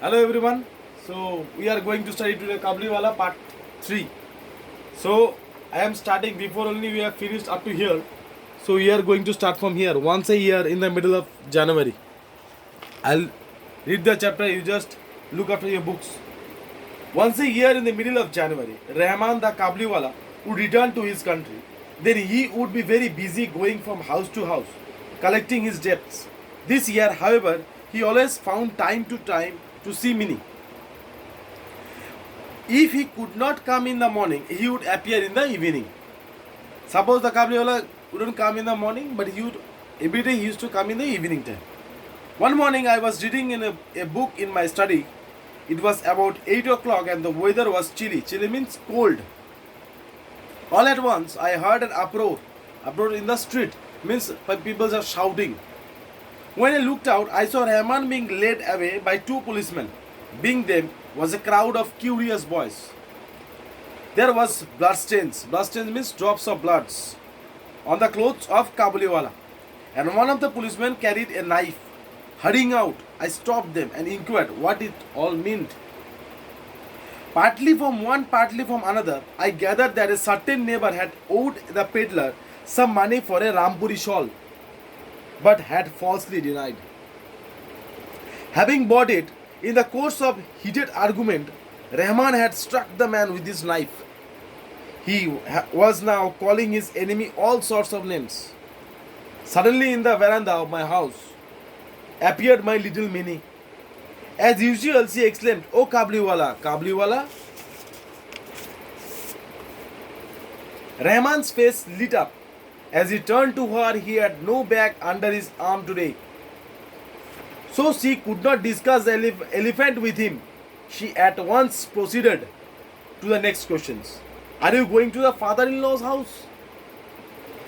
Hello everyone. So we are going to study today Kabliwala part 3. So I am starting before only we have finished up to here. So we are going to start from here. Once a year in the middle of January. I'll read the chapter. You just look after your books. Once a year in the middle of January, Rahman the Kabliwala would return to his country. Then he would be very busy going from house to house, collecting his debts. This year, however, he always found time to see Minnie. If he could not come in the morning, he would appear in the evening. Suppose the Kabliwala wouldn't come in the morning, but every day he used to come in the evening time. One morning I was reading in a book in my study. It was about 8 o'clock and the weather was chilly. Chilly means cold. All at once I heard an uproar. Uproar in the street means people are shouting. When I looked out, I saw Rahman being led away by two policemen. Being them was a crowd of curious boys. There was bloodstains. Bloodstains means drops of bloods on the clothes of Kabliwala. And one of the policemen carried a knife. Hurrying out, I stopped them and inquired what it all meant. Partly from one, partly from another, I gathered that a certain neighbor had owed the peddler some money for a Rampuri shawl, but had falsely denied having bought it. In the course of heated argument, Rahman had struck the man with his knife. He was now calling his enemy all sorts of names. Suddenly, in the veranda of my house, appeared my little Minnie. As usual, she exclaimed, "Oh Kabliwala, Kabliwala!" Rahman's face lit up. As he turned to her, he had no bag under his arm today. So she could not discuss the elephant with him. She at once proceeded to the next questions. "Are you going to the father-in-law's house?"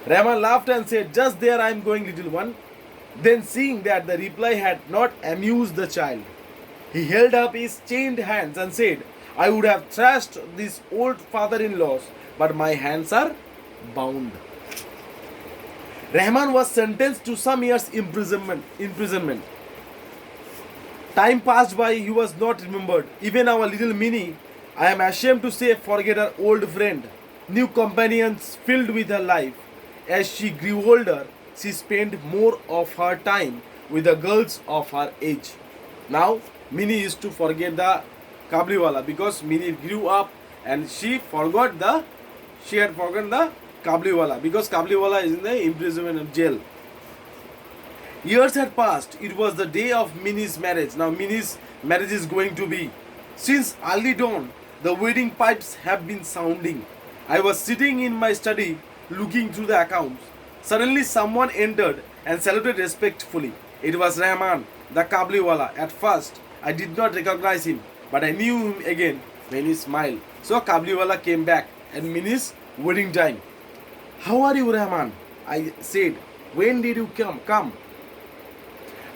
Rahman laughed and said, "Just there I am going, little one." Then, seeing that the reply had not amused the child, he held up his chained hands and said, "I would have thrashed these old father-in-laws, but my hands are bound." Rahman was sentenced to some years' imprisonment. Time passed by, he was not remembered. Even our little Minnie, I am ashamed to say, forget her old friend. New companions filled with her life. As she grew older, she spent more of her time with the girls of her age. Now, Minnie used to forget the Kabliwala because Minnie grew up and she had forgotten the Kabliwala because Kabliwala is in the imprisonment jail. Years had passed. It was the day of Minnie's marriage. Now Minnie's marriage is going to be. Since early dawn, the wedding pipes have been sounding. I was sitting in my study looking through the accounts. Suddenly someone entered and saluted respectfully. It was Rahman, the Kabliwala. At first, I did not recognize him, but I knew him again when he smiled. So Kabliwala came back and Minnie's wedding time. "How are you, Rahman?" I said. "When did you come?"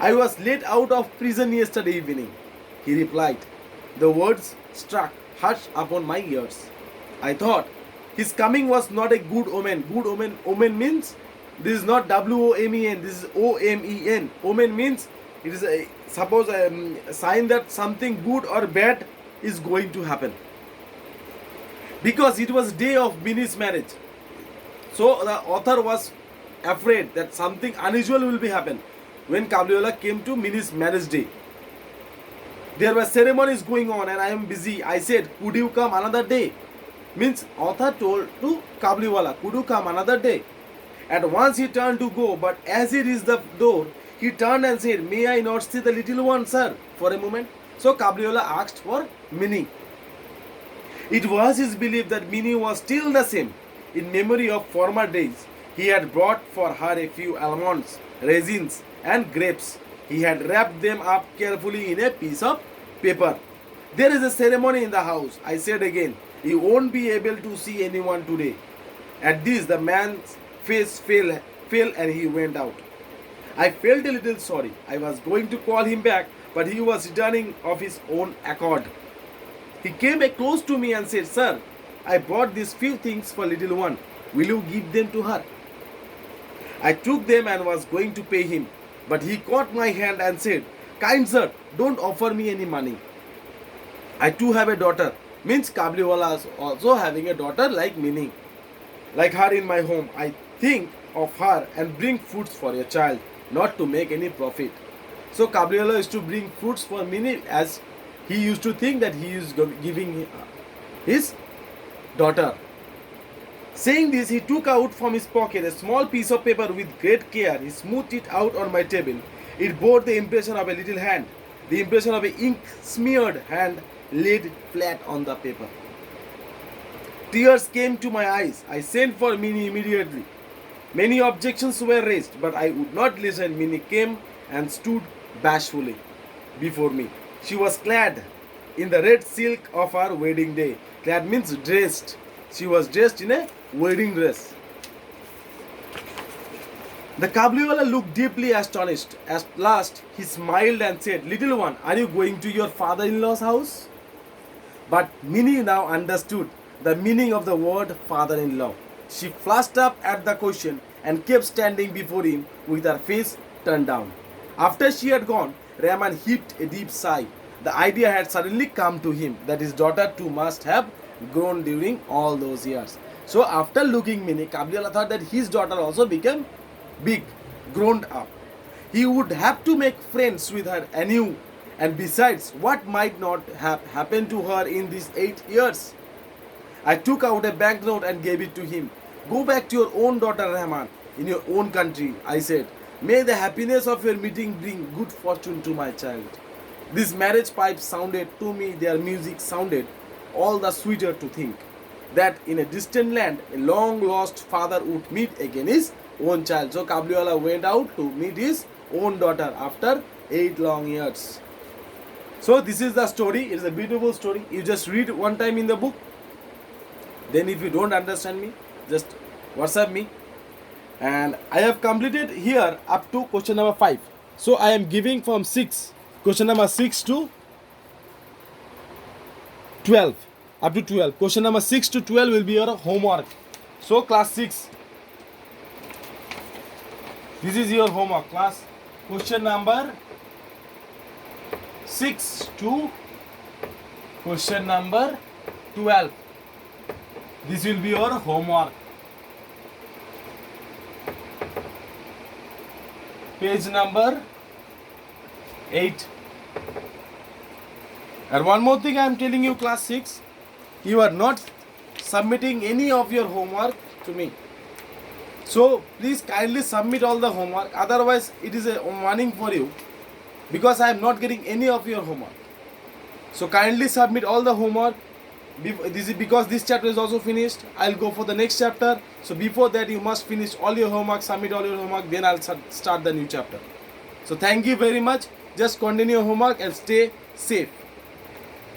"I was let out of prison yesterday evening," he replied. The words struck harsh upon my ears. I thought his coming was not a good omen. Good omen means this is not WOMEN, this is OMEN. Omen means it is a sign that something good or bad is going to happen. Because it was day of Minnie's marriage. So the author was afraid that something unusual will be happen when Kabliwala came to Minnie's marriage day. There were ceremonies going on and I am busy. I said, "Could you come another day?" Means author told to Kabliwala, "Could you come another day?" At once he turned to go, but as he reached the door, he turned and said, "May I not see the little one, sir, for a moment?" So Kabliwala asked for Minnie. It was his belief that Minnie was still the same. In memory of former days, he had brought for her a few almonds, raisins, and grapes. He had wrapped them up carefully in a piece of paper. "There is a ceremony in the house," I said again. "You won't be able to see anyone today." At this, the man's face fell and he went out. I felt a little sorry. I was going to call him back, but he was returning of his own accord. He came close to me and said, "Sir, I brought these few things for little one. Will you give them to her?" I took them and was going to pay him, but he caught my hand and said, Kind sir, don't offer me any money. I too have a daughter. Means Kabliwala is also having a daughter like Mini. Like her in my home. I think of her and bring fruits for your child, not to make any profit. So Kabliwala used to bring fruits for Mini as he used to think that he is giving his daughter. Saying this, he took out from his pocket a small piece of paper with great care. He smoothed it out on my table. It bore the impression of a little hand, the impression of an ink-smeared hand laid flat on the paper. Tears came to my eyes. I sent for Minnie immediately. Many objections were raised, but I would not listen. Minnie came and stood bashfully before me. She was clad in the red silk of our wedding day. Clad means dressed. She was dressed in a wedding dress. The Kabliwala looked deeply astonished. At last, he smiled and said, "Little one, are you going to your father-in-law's house?" But Minnie now understood the meaning of the word father-in-law. She flushed up at the question and kept standing before him with her face turned down. After she had gone, Rahman heaved a deep sigh. The idea had suddenly come to him that his daughter too must have grown during all those years. So after looking Minnie, Kabliwala thought that his daughter also became big, grown up. He would have to make friends with her anew. And besides, what might not have happened to her in these 8 years? I took out a banknote and gave it to him. "Go back to your own daughter, Rahman, in your own country," I said. "May the happiness of your meeting bring good fortune to my child." These marriage pipes sounded to me, their music sounded all the sweeter to think that in a distant land, a long lost father would meet again his own child. So Kabliwala went out to meet his own daughter after 8 long years. So this is the story. It is a beautiful story. You just read one time in the book. Then if you don't understand me, just WhatsApp me. And I have completed here up to question number 5. So I am giving from 6, question number 6 to 12, up to 12. Question number 6 to 12 will be your homework. So class 6, this is your homework. Class, question number 6 to question number 12. This will be your homework. Page number 8. And one more thing I am telling you, class 6, you are not submitting any of your homework to me. So please kindly submit all the homework. Otherwise, it is a warning for you because I am not getting any of your homework. So kindly submit all the homework. This is because this chapter is also finished. I'll go for the next chapter. So before that, you must finish all your homework, submit all your homework. Then I'll start the new chapter. So thank you very much. Just continue your homework and stay safe.